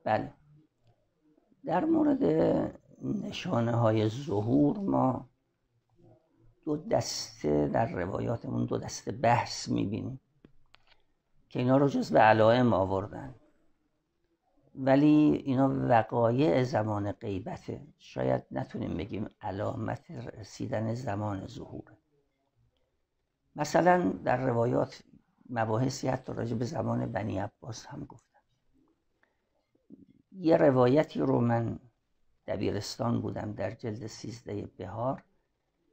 بله، در مورد نشانه های ظهور ما دو دسته در روایاتمون، دو دسته بحث میبینیم که اینا رو جزو علائم آوردن، ولی اینا وقایع زمان غیبته، شاید نتونیم بگیم علامت رسیدن زمان ظهوره. مثلا در روایات مباحثی حتی راجع به زمان بنی عباس هم گفتن. یه روایتی رو من دبیرستان بودم در جلد 13 بهار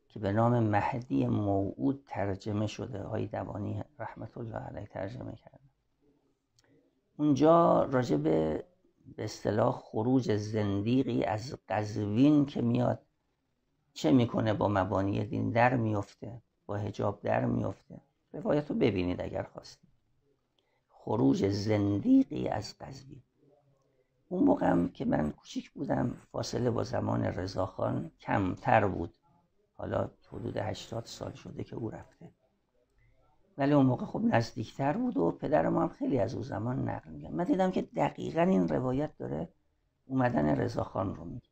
که به نام مهدی موعود ترجمه شده، آقای دوانی رحمت الله علیه ترجمه کردن. اونجا راجع به اصطلاح خروج زندیقی از قزوین که میاد چه میکنه با مبانی دین، در میفته، با حجاب در میفته. روایت رو ببینید اگر خواستید. خروج زندیقی از قزوین. اون موقع هم که من کوچیک بودم، فاصله با زمان رضاخان کمتر بود، حالا حدود 80 سال شده که او رفته، ولی اون موقع خب نزدیکتر بود و پدر ما هم خیلی از اون زمان نقل میگن. من دیدم که دقیقاً این روایت داره اومدن رضاخان رو میگه.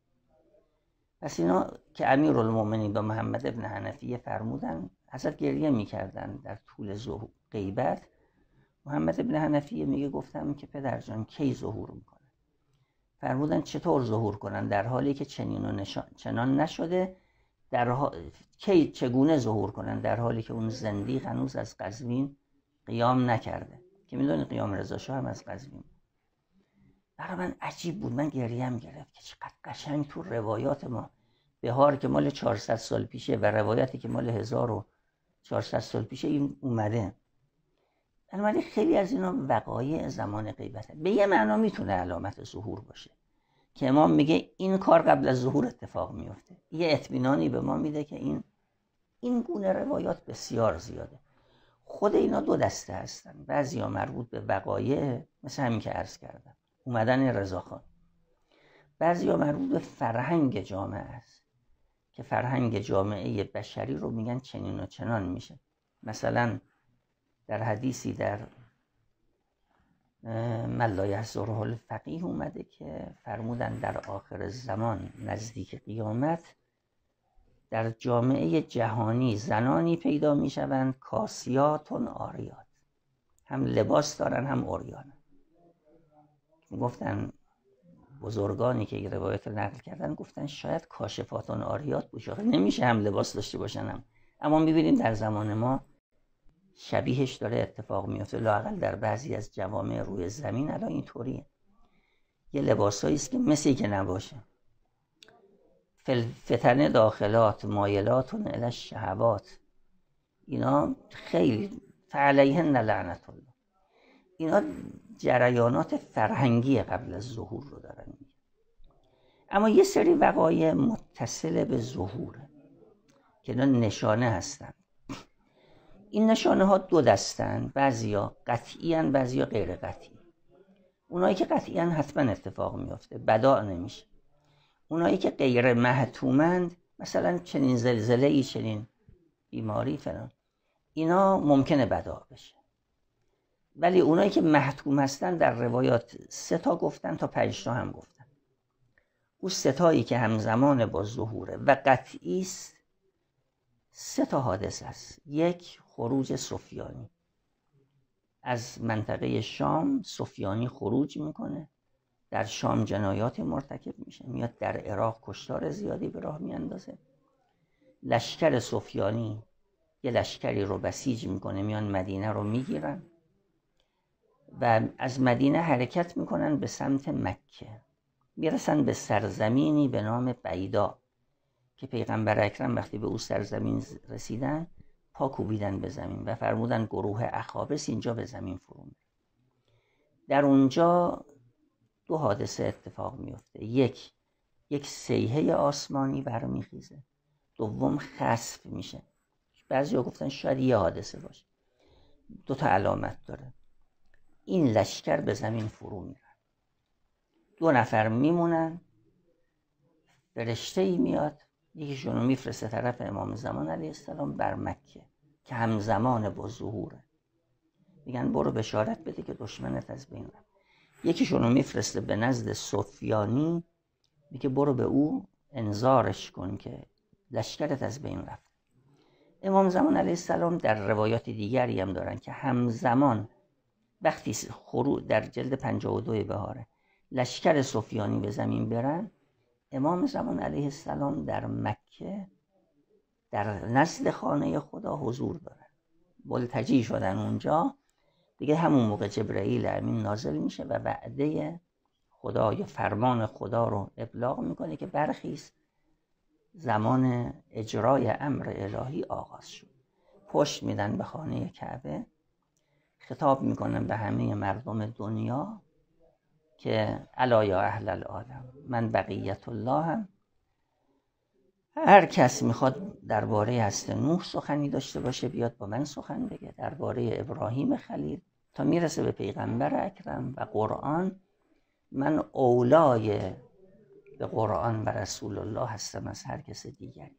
پس اینا که امیرالمومنین با محمد ابن حنفیه فرمودن، حضرت گریه میکردن در طول غیبت. محمد ابن حنفیه میگه گفتم که پدر جان کی ظهور میکنه؟ فرمودن چطور ظهور کنن در حالی که چنین و چنان نشده، کی چگونه ظهور کنن در حالی که اون زندیق هنوز از قزوین قیام نکرده، که میدونی قیام رضا شاه هم از قزوین. برای من عجیب بود، من گریم گرفت که چقدر قشنگ تو روایات ما، بهار که مال 400 سال پیشه و روایتی که مال 1400 سال پیشه این اومده. بنابراین خیلی از اینا وقایع زمان غیبته. به یه معنا میتونه علامت ظهور باشه که امام میگه این کار قبل از ظهور اتفاق میفته. یه اطمینانی به ما میده که این گونه روایات بسیار زیاده. خود اینا دو دسته هستن، بعضیا مربوط به وقایع مثل همین که عرض کردم، اومدن رضاخان. بعضیا مربوط به فرهنگ جامعه است که فرهنگ جامعه بشری رو میگن چنین و چنان میشه. مثلا در حدیثی در من لا یحضره الفقیه اومده که فرمودن در آخر زمان نزدیک قیامت در جامعه جهانی زنانی پیدا میشوند کاسیاتون آریات، هم لباس دارن هم عریانن. گفتن بزرگانی که این روایت رو نقل کردن گفتن شاید کاشفاتون آریات باشه، نمیشه هم لباس داشته باشن اما میبینیم در زمان ما شبیهش داره اتفاق میفته، لااقل در بعضی از جوامع روی زمین الان اینطوریه. یه لباسایی است که مثلی که نباشه. فتنه داخلات مایلاتون الی الشهوات، اینا خیلی فعلیهن لعنت الله. اینا جریانات فرهنگی قبل از ظهور رو دارن میگن. اما یه سری وقایع متصل به ظهوره که اینا نشانه هستن. این نشانه ها دو دستن، بعضیا قطعی ان، بعضیا غیر قطعی. اونایی که قطعی ان حتما اتفاق میفته، بداع نمیشه. اونایی که غیر محتومند، مثلا چنین زلزله‌ای، چنین بیماری فلان، اینا ممکنه بداع بشه. ولی اونایی که محتوم هستن در روایات 3 تا گفتن تا 5 تا هم گفتن. اون 3 تایی که همزمان با ظهوره و قطعی است، 3 تا حادثه است. یک، خروج سفیانی از منطقه شام. سفیانی خروج میکنه، در شام جنایات مرتکب میشه، میاد در عراق کشتار زیادی به راه میاندازه. لشکر سفیانی یه لشکری رو بسیج میکنه، میان مدینه رو میگیرن و از مدینه حرکت میکنن به سمت مکه. میرسن به سرزمینی به نام بیدا که پیغمبر اکرم وقتی به او سرزمین رسیدن پا کوبیدن به زمین و فرمودن گروه اخابس اینجا به زمین فرو میره. در اونجا 2 حادثه اتفاق میفته. یک صیحه آسمانی برمیخیزه، دوم خسف میشه. بعضیا گفتن شاید یه حادثه باشه. 2 تا علامت داره. این لشکر به زمین فرو میرن، 2 نفر میمونن، فرشته‌ای میاد یکیشونو میفرسته طرف امام زمان علیه السلام بر مکه که همزمان با ظهوره. میگن برو بشارت بده که دشمنت از بین رفت. یکیشون رو میفرسته به نزد سفیانی، میگه برو به او انذارش کن که لشکرت از بین رفت. امام زمان علیه السلام در روایات دیگری هم دارن که همزمان وقتی در جلد 52 بهاره لشکر سفیانی به زمین برن، امام زمان علیه السلام در مکه در نزد خانه خدا حضور دارن، ملتجی شدن اونجا. دیگه همون موقع جبرئیل امین نازل میشه و وعده خدا یا فرمان خدا رو ابلاغ میکنه که برخیز، زمان اجرای امر الهی آغاز شد. پشت میدن به خانه کعبه، خطاب میکنن به همه مردم دنیا که الا یا اهل العالم من بقیت الله هم. هر کس میخواد درباره هست نوح سخنی داشته باشه بیاد با من سخن بگه، درباره ابراهیم خلیل تا میرسه به پیغمبر اکرم و قرآن. من اولای به قرآن و رسول الله هستم از هر کس دیگری.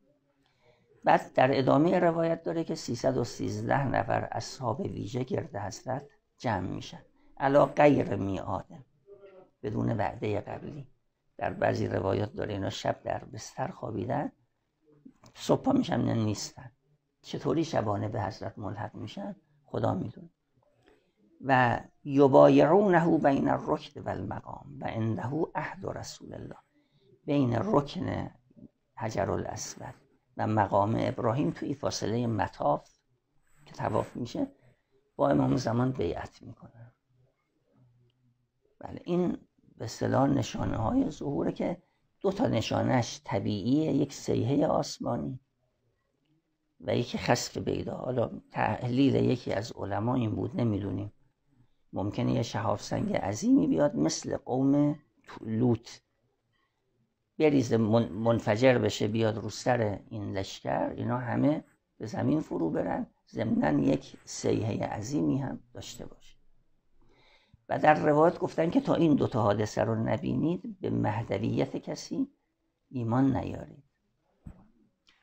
بعد در ادامه روایت داره که 313 نفر اصحاب ویژه گرد حضرت جمع میشن علا غیر میعاد، بدون وعده قبلی. در بعضی روایات داره اینا شب در بستر خوابیدن، صبح پا میشن نیستن. چطوری شبانه به حضرت ملحق میشن خدا میدونه. و یبایعونه بین الرکن و المقام و عنده عهد رسول الله، بین رکن حجر الاسود و مقام ابراهیم توی فاصله مطاف که طواف میشه با امام زمان بیعت میکنه. بله، این به اصطلاح نشانه های ظهوره که دو تا نشانهش طبیعیه، یک سیحه آسمانی و یکی خسف بیدا. حالا تحلیل یکی از علما این بود، نمیدونیم، ممکنه یه شهاب سنگ عظیمی بیاد مثل قوم لوط بریزه منفجر بشه بیاد رو سر این لشکر، اینا همه به زمین فرو برن، ضمناً یک سیحه عظیمی هم داشته باشه. و در روایت گفتن که تا این دوتا حادثه رو نبینید به مهدویت کسی ایمان نیارید.